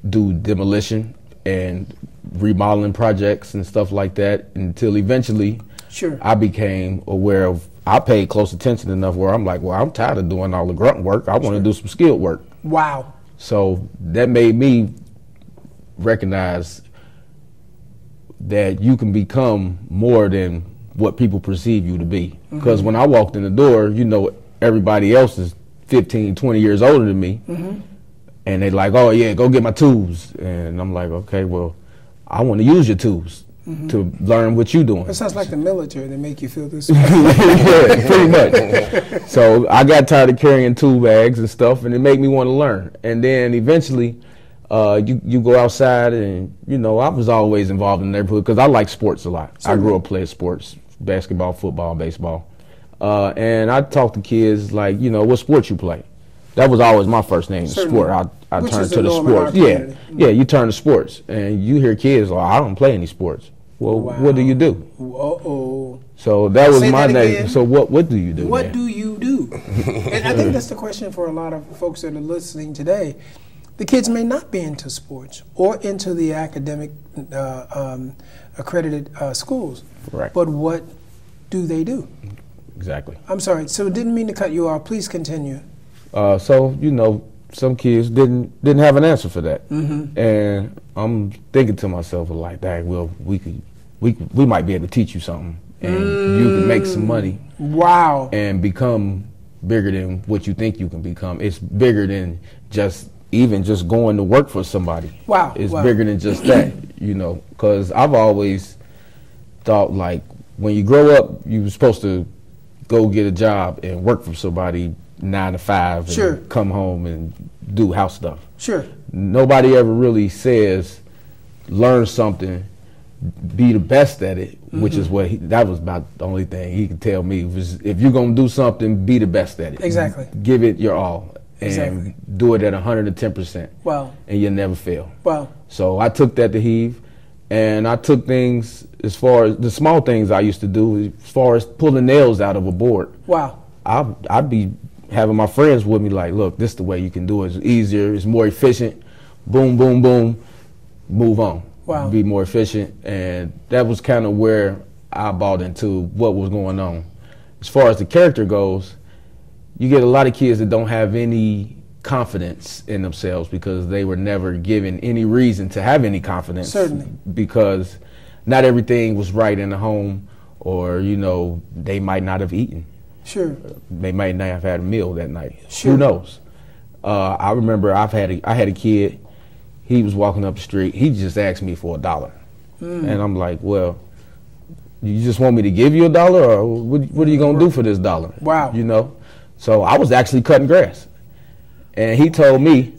do demolition and remodeling projects and stuff like that, until eventually I became aware of, I paid close attention enough where I'm like, well, I'm tired of doing all the grunt work. I want to do some skilled work. Wow. So that made me recognize that you can become more than what people perceive you to be. Because when I walked in the door, you know, everybody else is 15, 20 years older than me. And they like, oh yeah, go get my tools. And I'm like, okay, well, I want to use your tools to learn what you're doing. It sounds like the military. They make you feel this way. Yeah, pretty much. So I got tired of carrying tool bags and stuff, and it made me want to learn. And then eventually, you go outside, and, you know, I was always involved in the neighborhood because I like sports a lot. I grew up playing sports, basketball, football, baseball. And I talk to kids like, you know, what sports you play? That was always my first name, sport. I turned to the sports. Yeah, you turn to sports, and you hear kids like, I don't play any sports. Well, what do you do? So that was my name. So what do you do? What do you do? And I think that's the question for a lot of folks that are listening today. The kids may not be into sports or into the academic accredited schools. Right. But what do they do? Exactly. I'm sorry. So didn't mean to cut you off. Please continue. So, you know, some kids didn't have an answer for that. And I'm thinking to myself, like, dang, well, we might be able to teach you something, and you can make some money. Wow. And become bigger than what you think you can become. It's bigger than just going to work for somebody. Wow. It's bigger than just that, you know, because I've always thought, like, when you grow up, you're supposed to go get a job and work for somebody 9 to 5 and come home and do house stuff. Nobody ever really says learn something, be the best at it, which is what that was about the only thing he could tell me was, if you're going to do something, be the best at it. Exactly. Give it your all and do it at 110%. Wow. And you'll never fail. Wow. So I took that to heave, and I took things as far as the small things I used to do, as far as pulling nails out of a board. Wow. I'd be having my friends with me like, look, this is the way you can do it. It's easier, it's more efficient. Boom, boom, boom, move on. Wow. Be more efficient. And that was kind of where I bought into what was going on. As far as the character goes, you get a lot of kids that don't have any confidence in themselves because they were never given any reason to have any confidence. Certainly. Because not everything was right in the home, or, you know, they might not have eaten. Sure. They might not have had a meal that night. Sure. Who knows? I remember I had a kid. He was walking up the street. He just asked me for $1. And I'm like, well, you just want me to give you $1, or what are you going to do for this $1? Wow. You know? So I was actually cutting grass. And he told me,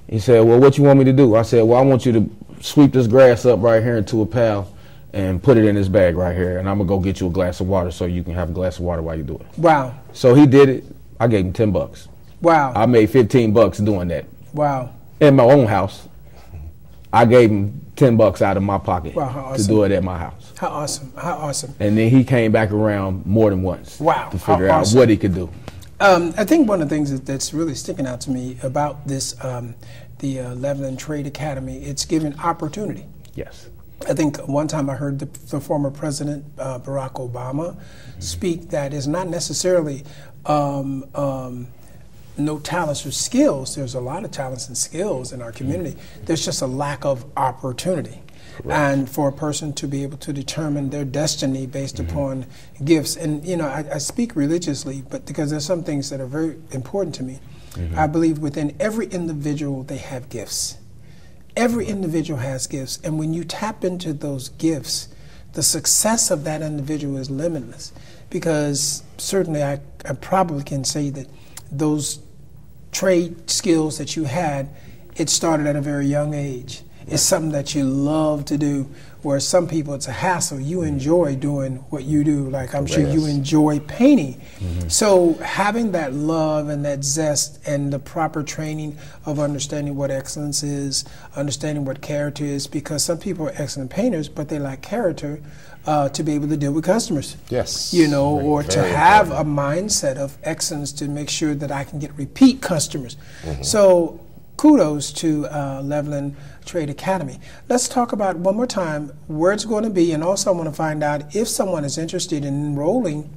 he said, well, what you want me to do? I said, well, I want you to sweep this grass up right here into a pile and put it in this bag right here, and I'm going to go get you a glass of water so you can have a glass of water while you do it. Wow. So he did it. I gave him $10. Wow. I made $15 doing that. Wow. In my own house. I gave him $10 out of my pocket to do it at my house. How awesome. How awesome. And then he came back around more than once. Wow. To figure out what he could do. I think one of the things that's really sticking out to me about this, the Leveland Trade Academy, it's given opportunity. Yes. I think one time I heard the former President Barack Obama speak that it's not necessarily no talents or skills. There's a lot of talents and skills in our community. There's just a lack of opportunity. Correct. And for a person to be able to determine their destiny based upon gifts. And, you know, I speak religiously, but because there's some things that are very important to me. I believe within every individual they have gifts. Every individual has gifts. And when you tap into those gifts, the success of that individual is limitless. Because certainly I probably can say that those trade skills that you had, it started at a very young age. It's something that you love to do, whereas some people it's a hassle. You enjoy doing what you do, like I'm sure you enjoy painting. So having that love and that zest and the proper training of understanding what excellence is, understanding what character is, because some people are excellent painters, but they lack character to be able to deal with customers. Yes. You know, or to have a mindset of excellence to make sure that I can get repeat customers. So kudos to Leveland Trade Academy. Let's talk about one more time where it's going to be, and also I want to find out if someone is interested in enrolling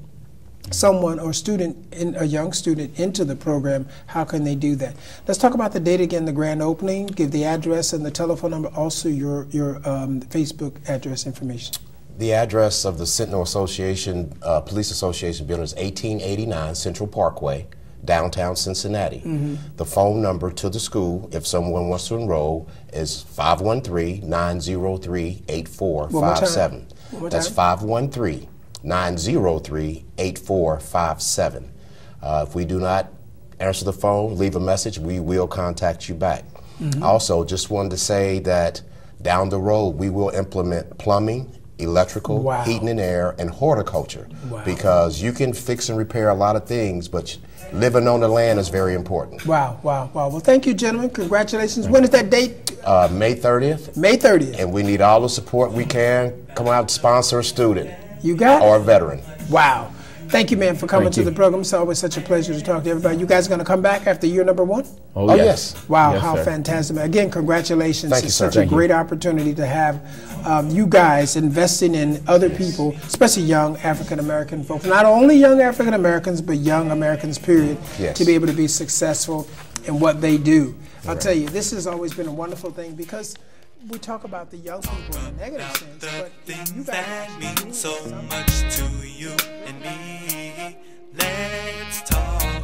someone or a young student into the program, how can they do that? Let's talk about the date again, the grand opening, give the address and the telephone number, also your Facebook address information. The address of the Sentinel Association, Police Association building is 1889 Central Parkway, downtown Cincinnati. The phone number to the school, if someone wants to enroll, is 513-903-8457. That's 513-903-8457. If we do not answer the phone, leave a message, we will contact you back. Also, just wanted to say that down the road, we will implement plumbing, electrical, heating and air, and horticulture. Because you can fix and repair a lot of things, but living on the land is very important. Wow. Well, thank you, gentlemen. Congratulations. When is that date? May 30th. May 30th. And we need all the support we can. Come out to sponsor a student. You got it? Or a veteran. Wow. Thank you, man, for coming to the program. It's always such a pleasure to talk to everybody. You guys are going to come back after year number 1? Oh yes. Wow, yes, how sir. fantastic. Again, congratulations. Thank you, it's sir. such a great opportunity to have you guys investing in other people, especially young African-American folks. Not only young African-Americans, but young Americans, period, to be able to be successful in what they do. I'll tell you, this has always been a wonderful thing because we talk about the young people in a negative sense, but you guys that mean so much to you and me. Let's talk.